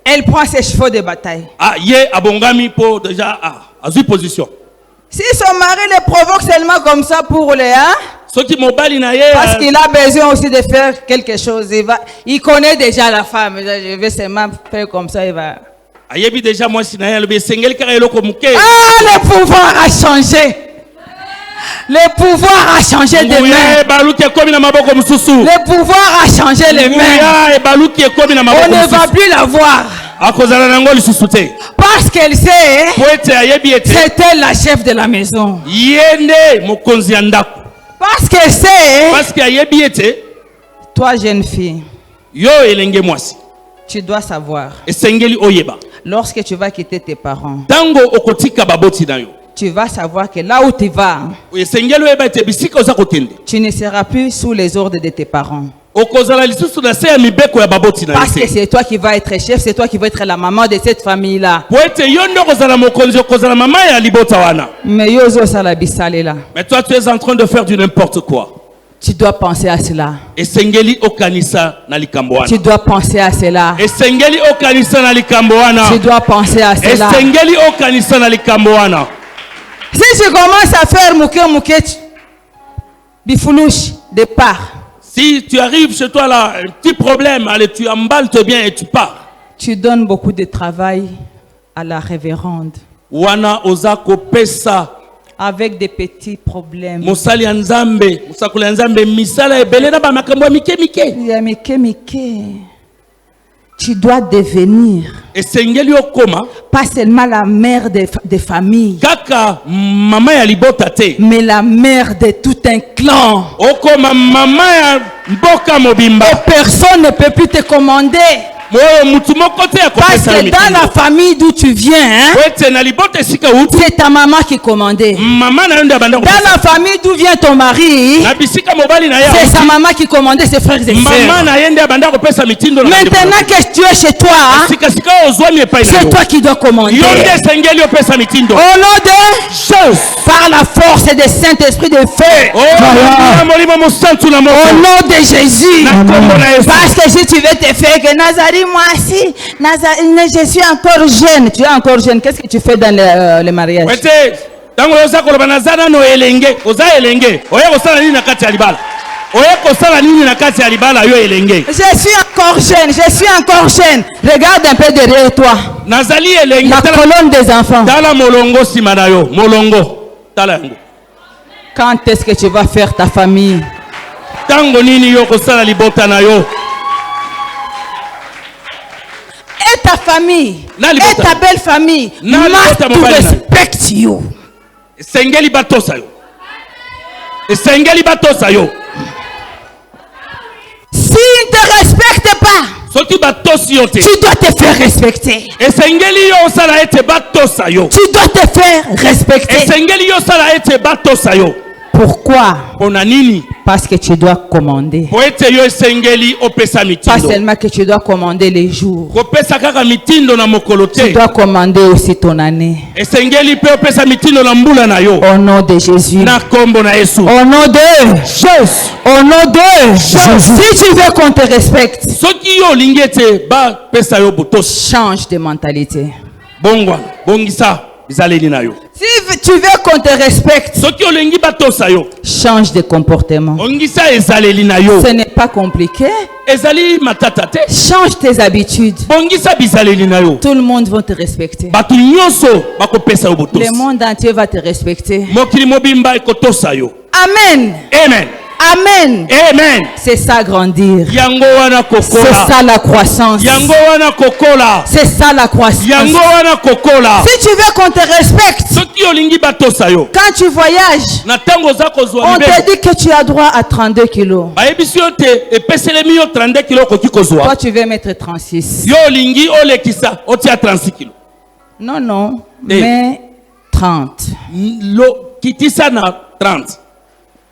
Speaker 1: elle prend ses chevaux de bataille. Si son mari le provoque seulement comme ça pour les... parce qu'il a besoin aussi de faire quelque chose. Il connaît déjà la femme. Je vais seulement faire comme ça, il va... le pouvoir a changé. Le pouvoir a changé de main. Le pouvoir a changé les mains. On ne va plus la voir. Parce qu'elle sait, c'est elle la chef de la maison. Parce qu'elle sait, toi jeune fille, tu dois savoir, lorsque tu vas quitter tes parents, tu vas savoir que là où tu vas, tu ne seras plus sous les ordres de tes parents. Parce que c'est toi qui vas être chef, c'est toi qui vas être la maman de cette famille-là. Mais
Speaker 2: toi, tu es en train de faire du n'importe quoi.
Speaker 1: Tu dois penser à cela. Tu dois penser à cela. Tu dois penser à cela. Si tu commences à faire mouké, bifoulouche, départ.
Speaker 2: Si tu arrives chez toi là, un petit problème, allez, tu emballes bien et tu pars.
Speaker 1: Tu donnes beaucoup de travail à la révérende. Avec des petits problèmes. Il y a mike. Tu dois devenir pas seulement la mère des familles, mais la mère de tout un clan. Et personne ne peut plus te commander. Parce que dans la famille d'où tu viens, c'est ta maman qui commandait. Dans la famille d'où vient ton mari, c'est sa maman qui commandait ses frères et sœurs. Maintenant que tu es chez toi, c'est toi qui dois commander. Au nom de Jésus, par la force des Saint-Esprit de feu. Au nom de Jésus. Parce que si tu veux te faire que Nazari, moi aussi, je suis encore jeune. Tu es encore jeune. Qu'est-ce que tu fais dans le mariage? Je suis encore jeune. Regarde un peu derrière toi. La colonne des enfants. Quand est-ce que tu vas faire ta famille? Et ta famille, et ta belle famille must to respect you. Si ils ne te respectent pas, tu dois te faire respecter. Tu dois te faire respecter. Pourquoi? Parce que tu dois commander. Pas seulement que tu dois commander les jours. Tu dois commander aussi ton année. Au nom de Jésus. Au nom de Jésus. Au nom de Jésus. Si tu veux qu'on te respecte, change de mentalité. Si tu veux qu'on te respecte, change de comportement. Ce n'est pas compliqué. Change tes habitudes. Tout le monde va te respecter. Le monde entier va te respecter. Amen.
Speaker 2: Amen.
Speaker 1: Amen.
Speaker 2: Amen.
Speaker 1: C'est ça grandir. C'est ça la croissance. C'est ça la croissance. Si tu veux qu'on te respecte, quand tu voyages, on te dit que tu as droit à 32 kilos. Toi, tu veux mettre 36. Non, mais 30.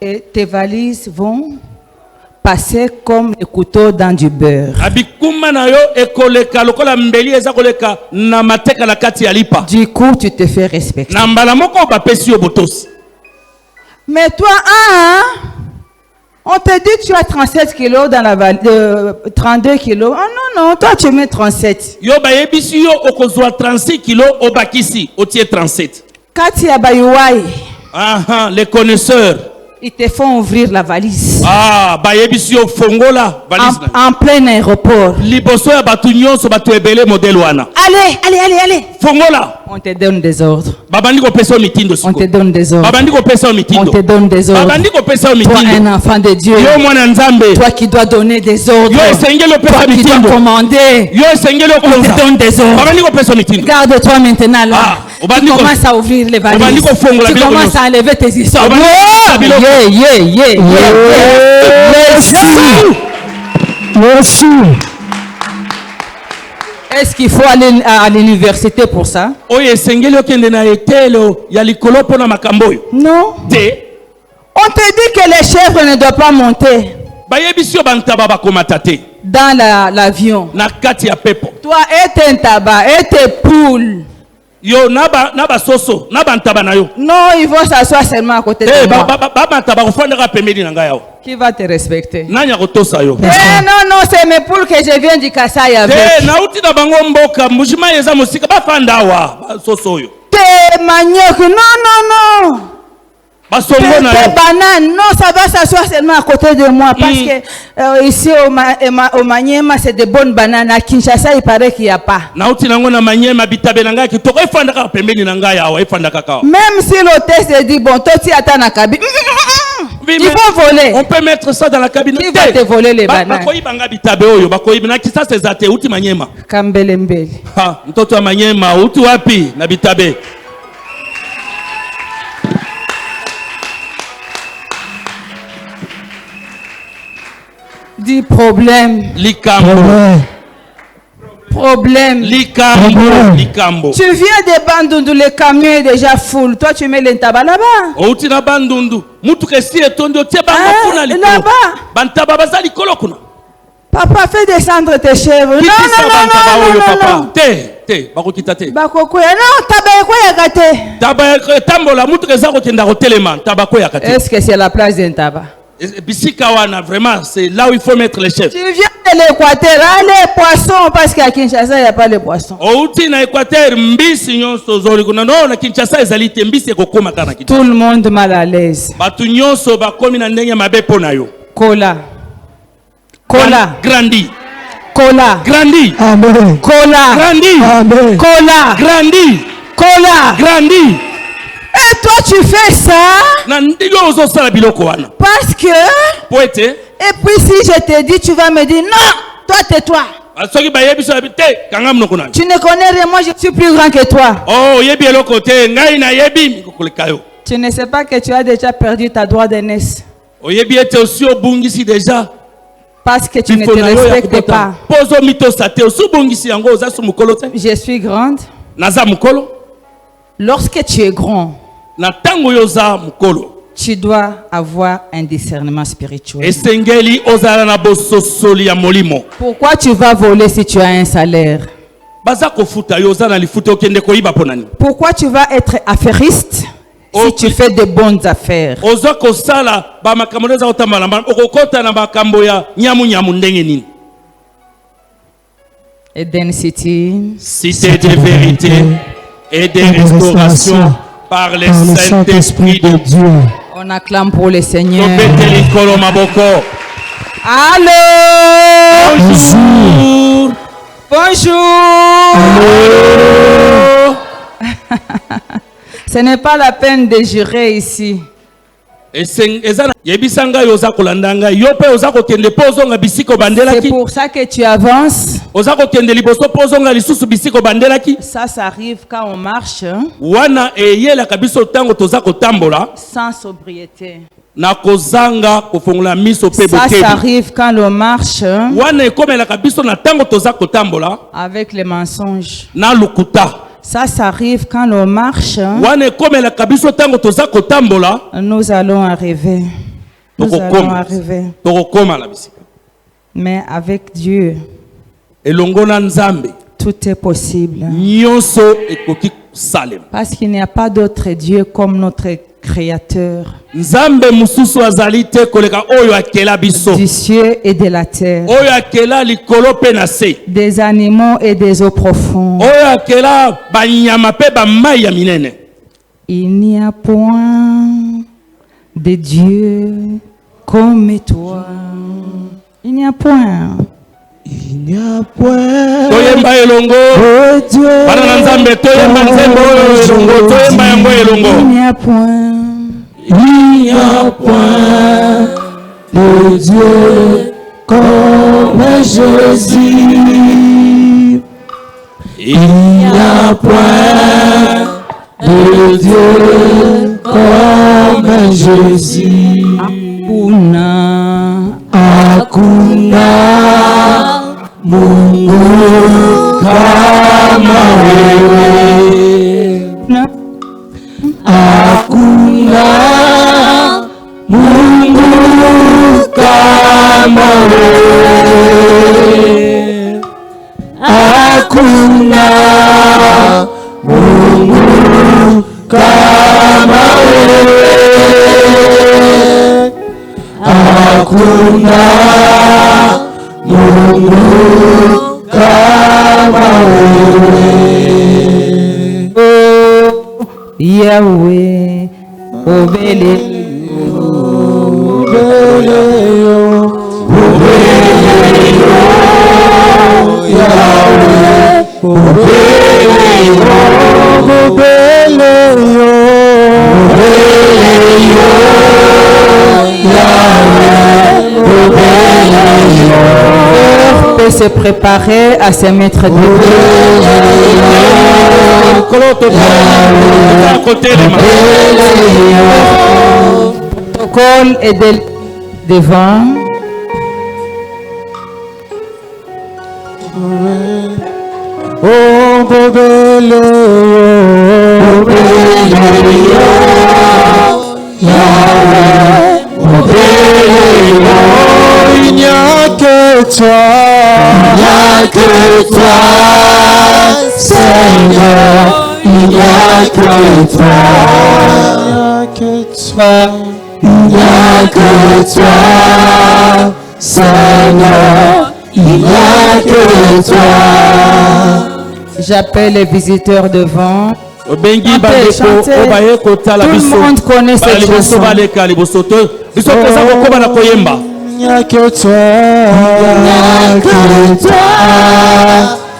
Speaker 1: Et tes valises vont passer comme les couteaux dans du beurre. Du coup, tu te fais respecter. Mais toi, on te dit que tu as 37 kilos dans la valise, 32 kilos. Oh non, toi tu mets 37. Quand tu as bayouaï,
Speaker 2: les connaisseurs,
Speaker 1: ils te font ouvrir la valise. En plein aéroport. Allez, On te donne des ordres.
Speaker 2: On
Speaker 1: te donne des ordres. On te donne des ordres. Toi, un enfant de Dieu. Toi qui dois donner des ordres. Toi qui dois commander. On te donne des ordres. Garde-toi maintenant là. Tu commences à ouvrir les valises. Tu commences à enlever tes histoires. Merci. Est-ce qu'il faut aller à l'université pour ça? Non. On te dit que les chèvres ne doivent pas monter dans l'avion. Toi et tes tabac et tes poules. Non, ils vont s'asseoir seulement à côté de moi. Qui va te respecter? Non, c'est mes poules que je viens du Kasaï avec. Tes manioc, non. Tes bananes, non, ça va s'asseoir seulement à côté de moi. Parce que ici au Maniema, c'est de bonnes bananes. À Kinshasa, il paraît qu'il n'y a pas. Même si l'hôtesse dit, bon, toi, tu attends la cabine. Ils vont voler.
Speaker 2: On peut mettre ça dans la cabine.
Speaker 1: Qui va te voler les bananes? Kambelembele.
Speaker 2: Mtoto wa Manyema, uti wapi na bitabe?
Speaker 1: Dis problème. Problème.
Speaker 2: Likambo.
Speaker 1: Tu viens de Bandundu, le camion est déjà full. Toi, tu mets l'intaba là-bas.
Speaker 2: Là-bas.
Speaker 1: Papa, fais descendre tes chèvres. Non. Est-ce que c'est la place d'intaba?
Speaker 2: Vraiment, c'est là où il faut mettre les chefs.
Speaker 1: Tu viens de l'Équateur, les poissons, parce qu'à Kinshasa, il n'y a pas de poissons. Tout le monde mal à l'aise. Cola.
Speaker 2: Grandi.
Speaker 1: Amen.
Speaker 2: Amen. Grandi.
Speaker 1: Et toi tu fais ça parce que et puis si je te dis tu vas me dire non, toi tais-toi. Tu ne connais rien, moi je suis plus grand que toi. Tu ne sais pas que tu as déjà perdu ta droit d'aînesse. Parce que tu ne te respectes pas. Je suis grande. Lorsque tu es grand, tu dois avoir un discernement spirituel. Pourquoi tu vas voler si tu as un salaire? Pourquoi tu vas être affairiste si tu fais de bonnes affaires? Eden City,
Speaker 2: cité de vérité et de restauration par le Saint-Esprit de Dieu.
Speaker 1: On acclame pour le Seigneur.
Speaker 2: Allô.
Speaker 1: Bonjour. Ce n'est pas la peine de jurer ici. C'est pour ça que tu avances. Ça arrive quand on marche sans sobriété. Ça arrive quand on marche avec les mensonges. Ça arrive quand on marche. Nous allons arriver. Mais avec Dieu, tout est possible. Parce qu'il n'y a pas d'autre Dieu comme notre Créateur du ciel et de la terre, des animaux et des eaux profondes. Il n'y a point de Dieu comme toi. Il n'y a point.
Speaker 3: Il n'y a point
Speaker 2: toyemba elongo bana na nzambe toyemba nzembo elongo toyemba yango elongo.
Speaker 3: Il n'y a point de Dieu comme Jésus. Il n'y a point de Dieu comme Jésus. Hakuna Mungu kama wewe. Hakuna Mungu kama wewe. Hakuna Mungu kama wewe. Hakuna Mungu kama wewe.
Speaker 1: Yahweh, obele peut se préparer à se mettre debout. Protocole est devant.
Speaker 3: Il n'y a que toi, Seigneur. Il n'y a que toi, il n'y a que toi, Seigneur. Il n'y a que toi.
Speaker 1: J'appelle les visiteurs devant. Tout le monde connaît cette chanson.
Speaker 3: Il n'y a que toi,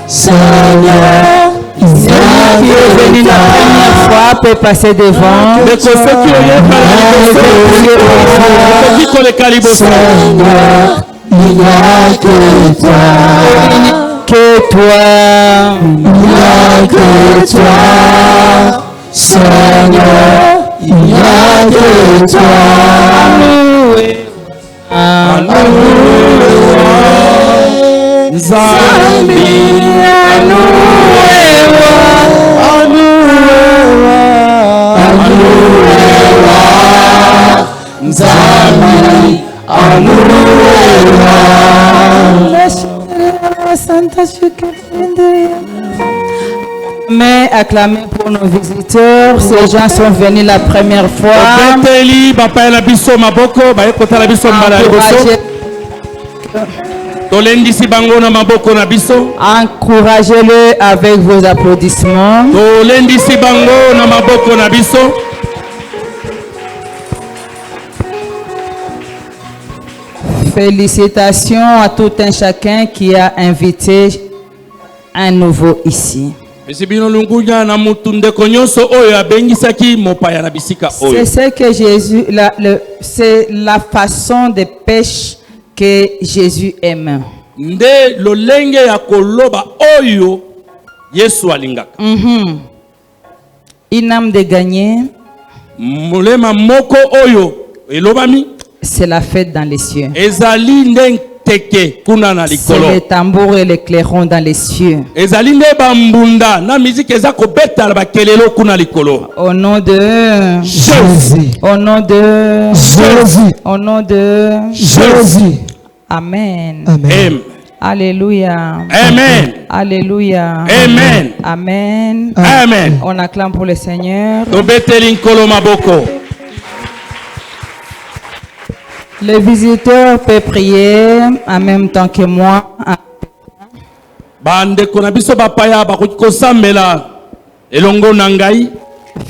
Speaker 3: Seigneur.
Speaker 1: Ceux qui est venu la première fois peut passer devant.
Speaker 3: Seigneur, il n'y a que toi.
Speaker 1: Que toi.
Speaker 3: Il n'y a que toi, Seigneur. Il n'y a que toi.
Speaker 1: Mais acclamez pour nos visiteurs. Ces gens sont venus la première fois. Encouragez-le avec vos applaudissements. Félicitations à tout un chacun qui a invité un nouveau ici. C'est ce que Jésus, c'est la façon de pêche que Jésus aime. Une âme de gagner. C'est la fête dans les cieux. C'est les tambours et les clairons dans les cieux. Au nom de
Speaker 3: Jésus.
Speaker 1: Au nom de
Speaker 3: Jésus.
Speaker 1: Au nom de
Speaker 3: Jésus.
Speaker 1: Amen.
Speaker 3: Amen.
Speaker 1: Alléluia.
Speaker 2: Amen.
Speaker 1: Alléluia.
Speaker 2: Amen.
Speaker 1: Amen.
Speaker 2: Amen.
Speaker 1: On acclame pour le Seigneur. Le visiteur peut prier en même temps que moi.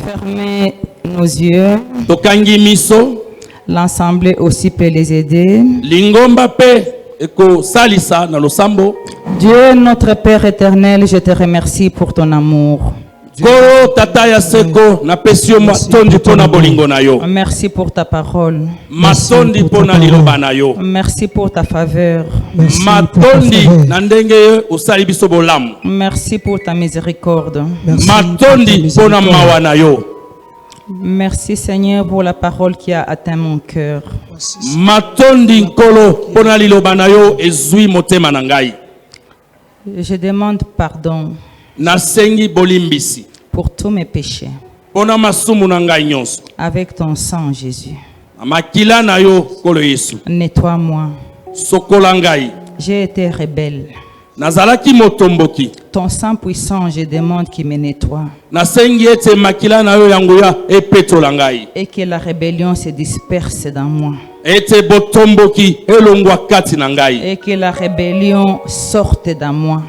Speaker 1: Fermez nos yeux. L'ensemble aussi peut les aider. Dieu notre Père éternel, je te remercie pour ton amour. Merci pour ta parole. Merci pour ta faveur. Merci pour ta miséricorde. Merci Seigneur pour la parole qui a atteint mon cœur. Je demande pardon pour tous mes péchés. Avec ton sang, Jésus. Nettoie-moi. J'ai été rebelle. Ton sang puissant, je demande qu'il me nettoie. Et que la rébellion se disperse dans moi. Et que la rébellion sorte dans moi.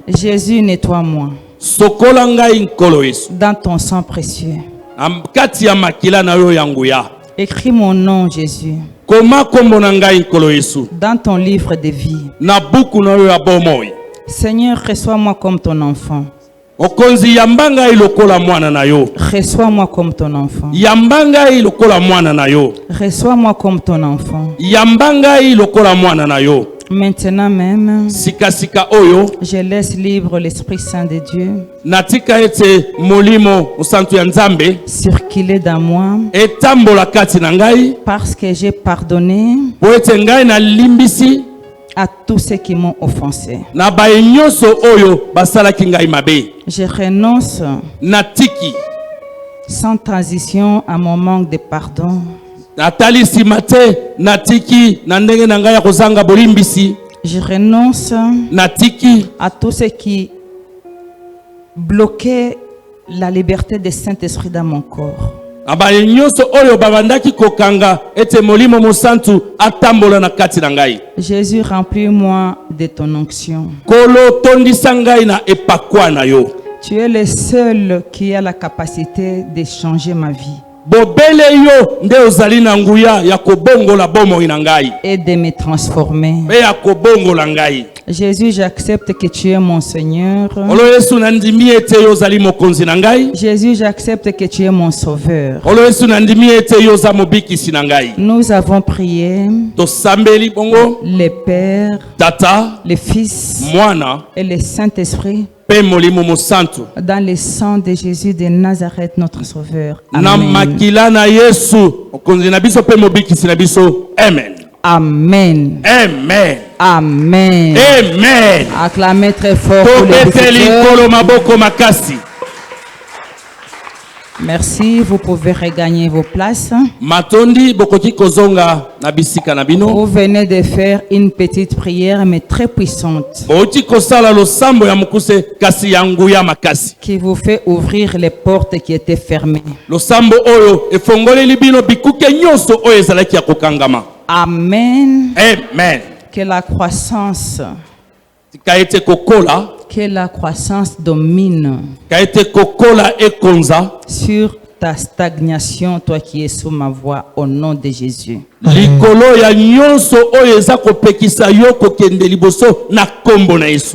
Speaker 1: Jésus, nettoie-moi. Dans ton sang précieux. Écris mon nom, Jésus. Dans ton livre de vie. Seigneur, reçois-moi comme ton enfant. Reçois-moi comme ton enfant. Reçois-moi comme ton enfant. Maintenant même, je laisse libre l'Esprit Saint de Dieu circuler dans moi parce que j'ai pardonné à tous ceux qui m'ont offensé. Je renonce sans transition à mon manque de pardon. Je renonce à tout ce qui bloquait la liberté du Saint-Esprit dans mon corps. Jésus, remplis-moi de ton onction. Tu es le seul qui a la capacité de changer ma vie. Et de me transformer. Jésus, j'accepte que tu es mon Seigneur. Jésus, j'accepte que tu es mon Sauveur. Nous avons prié le Père, le Fils et le Saint-Esprit. Dans le sang de Jésus de Nazareth, notre Sauveur. Amen. Amen.
Speaker 2: Amen.
Speaker 1: Amen.
Speaker 2: Amen.
Speaker 1: Acclamez très fort pour les visiteurs. Merci, vous pouvez regagner vos places. Vous venez de faire une petite prière mais très puissante qui vous fait ouvrir les portes qui étaient fermées. Amen.
Speaker 2: Amen.
Speaker 1: Que la croissance domine sur ta stagnation, toi qui es sous ma voix, au nom de Jésus.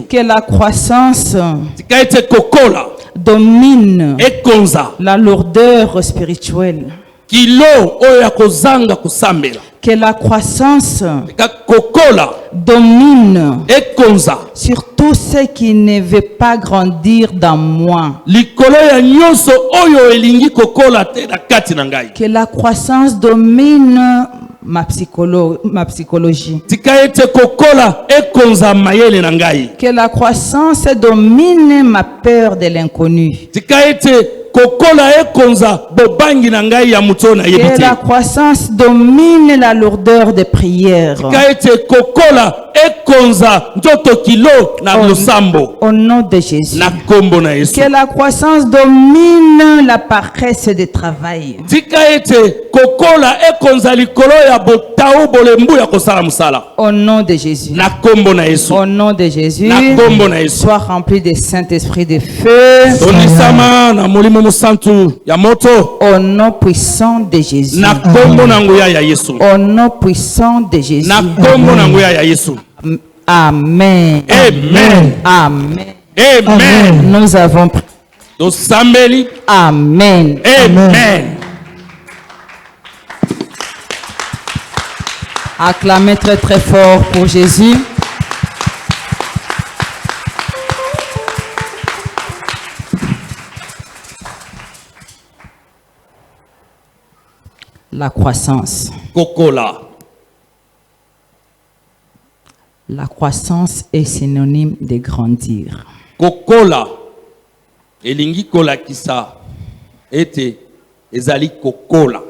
Speaker 1: Que la croissance domine la lourdeur spirituelle. Que la croissance domine sur tout ce qui ne veut pas grandir dans moi. Que la croissance domine ma psychologie. Que la croissance domine ma peur de l'inconnu. Que la croissance domine la lourdeur des prières. Au nom de Jésus. Que la croissance domine la paresse de travail. Au nom de Jésus. Au nom de Jésus. Sois rempli de Saint-Esprit de feu. Au nom puissant de Jésus. Au nom puissant de Jésus. Amen.
Speaker 2: Amen.
Speaker 1: Amen.
Speaker 2: Amen.
Speaker 1: Nous avons prié. Amen.
Speaker 2: Amen.
Speaker 1: Acclamez très très fort pour Jésus. La croissance.
Speaker 2: Kokola.
Speaker 1: La croissance est synonyme de grandir.
Speaker 2: Kokola. Elingi kola kisa. Ete ezali kokola.